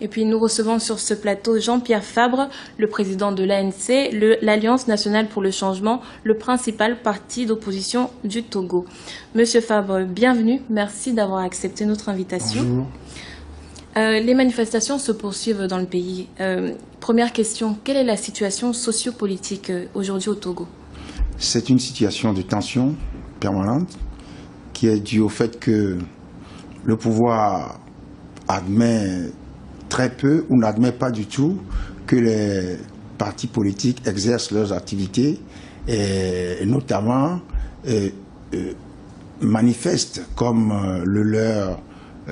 Et puis nous recevons sur ce plateau Jean-Pierre Fabre, le président de l'ANC, l'Alliance nationale pour le changement, le principal parti d'opposition du Togo. Monsieur Fabre, bienvenue. Merci d'avoir accepté notre invitation. Bonjour. Les manifestations se poursuivent dans le pays. Première question, quelle est la situation sociopolitique aujourd'hui au Togo? C'est une situation de tension permanente qui est due au fait que le pouvoir admet très peu ou n'admet pas du tout que les partis politiques exercent leurs activités et notamment manifestent comme le leur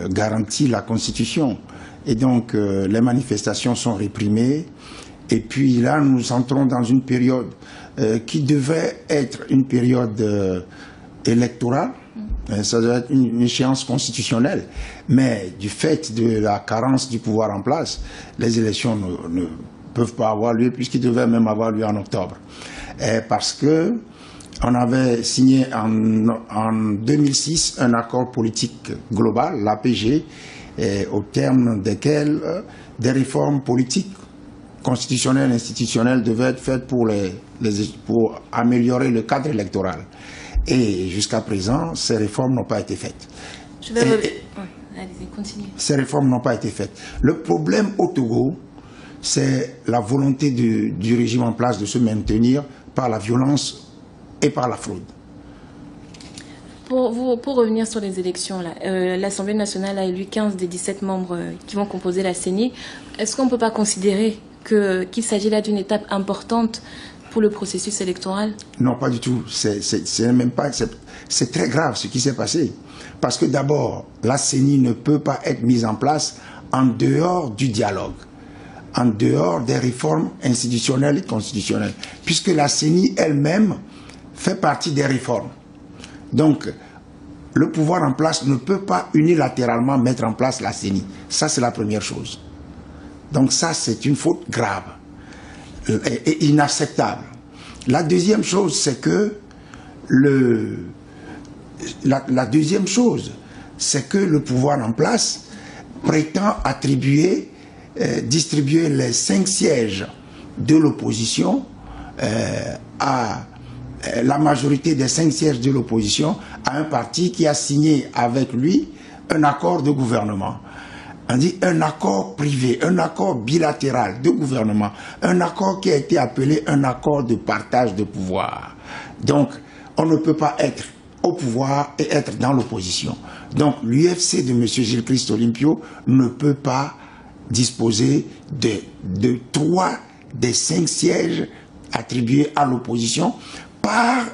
garantit la Constitution. Et donc les manifestations sont réprimées et puis là nous entrons dans une période qui devait être une période électorale. Ça doit être une échéance constitutionnelle, mais du fait de la carence du pouvoir en place, les élections ne peuvent pas avoir lieu, puisqu'ils devaient même avoir lieu en octobre. Parce que on avait signé en 2006 un accord politique global, l'APG, au terme desquels des réformes politiques, constitutionnelles, institutionnelles devaient être faites pour améliorer le cadre électoral. Et jusqu'à présent, ces réformes n'ont pas été faites. Allez-y, continuez. Ces réformes n'ont pas été faites. Le problème au Togo, c'est la volonté du régime en place de se maintenir par la violence et par la fraude. Pour revenir sur les élections, l'Assemblée nationale a élu 15 des 17 membres qui vont composer la CENI. Est-ce qu'on ne peut pas considérer qu'il s'agit là d'une étape importante pour le processus électoral? Non, pas du tout. C'est très grave ce qui s'est passé. Parce que d'abord, la CENI ne peut pas être mise en place en dehors du dialogue, en dehors des réformes institutionnelles et constitutionnelles, puisque la CENI elle-même fait partie des réformes. Donc, le pouvoir en place ne peut pas unilatéralement mettre en place la CENI. Ça, c'est la première chose. Donc ça, c'est une faute grave et inacceptable. La deuxième chose, c'est que le pouvoir en place prétend distribuer les 5 sièges de l'opposition à la majorité des 5 sièges de l'opposition à un parti qui a signé avec lui un accord de gouvernement. On dit un accord privé, un accord bilatéral de gouvernement, un accord qui a été appelé un accord de partage de pouvoir. Donc, on ne peut pas être au pouvoir et être dans l'opposition. Donc, l'UFC de M. Gilles-Christ Olympio ne peut pas disposer de 3 des 5 sièges attribués à l'opposition par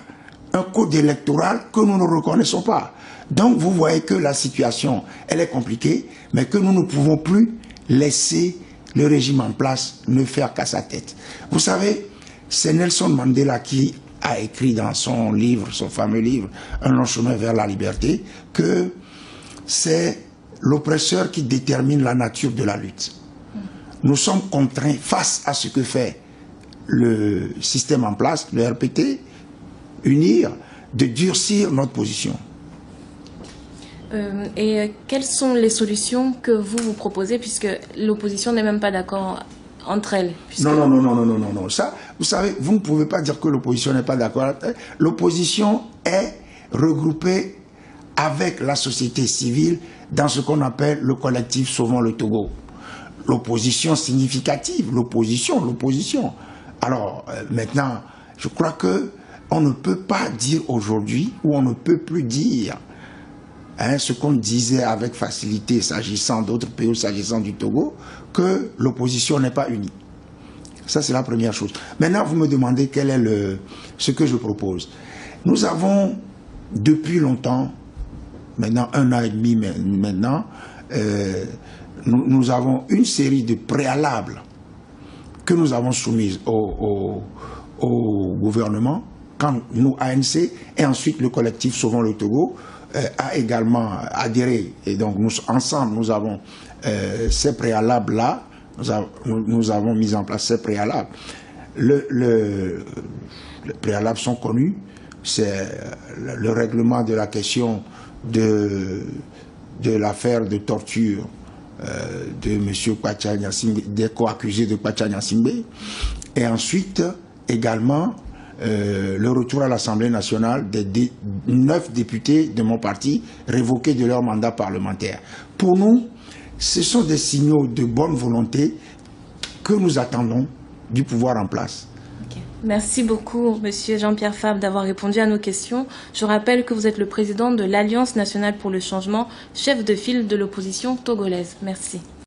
un code électoral que nous ne reconnaissons pas. Donc vous voyez que la situation, elle est compliquée, mais que nous ne pouvons plus laisser le régime en place ne faire qu'à sa tête. Vous savez, c'est Nelson Mandela qui a écrit dans son livre, son fameux livre, Un long chemin vers la liberté, que c'est l'oppresseur qui détermine la nature de la lutte. Nous sommes contraints, face à ce que fait le système en place, le RPT, de durcir notre position. Et quelles sont les solutions que vous proposez, puisque l'opposition n'est même pas d'accord entre elles? Non. Ça, vous savez, vous ne pouvez pas dire que l'opposition n'est pas d'accord. L'opposition est regroupée avec la société civile dans ce qu'on appelle le collectif Sauvons le Togo. L'opposition significative, l'opposition. Alors, maintenant, je crois que on ne peut pas dire aujourd'hui, ou on ne peut plus dire ce qu'on disait avec facilité s'agissant d'autres pays ou s'agissant du Togo, que l'opposition n'est pas unie. Ça, c'est la première chose. Maintenant, vous me demandez quel est ce que je propose. Nous avons, depuis longtemps, maintenant 1 an et demi maintenant, nous avons une série de préalables que nous avons soumises au gouvernement, quand nous, ANC, et ensuite le collectif Sauvons le Togo, a également adhéré. Et donc, ensemble, nous avons ces préalables-là, nous avons mis en place ces préalables. Les préalables sont connus, c'est le règlement de la question de l'affaire de torture de M. Kwacha Nyasimbe, des co-accusés de Kwacha Nyasimbe, et ensuite également le retour à l'Assemblée nationale des 9 députés de mon parti révoqués de leur mandat parlementaire. Pour nous, ce sont des signaux de bonne volonté que nous attendons du pouvoir en place. Okay. Merci beaucoup, Monsieur Jean-Pierre Fabre, d'avoir répondu à nos questions. Je rappelle que vous êtes le président de l'Alliance nationale pour le changement, chef de file de l'opposition togolaise. Merci.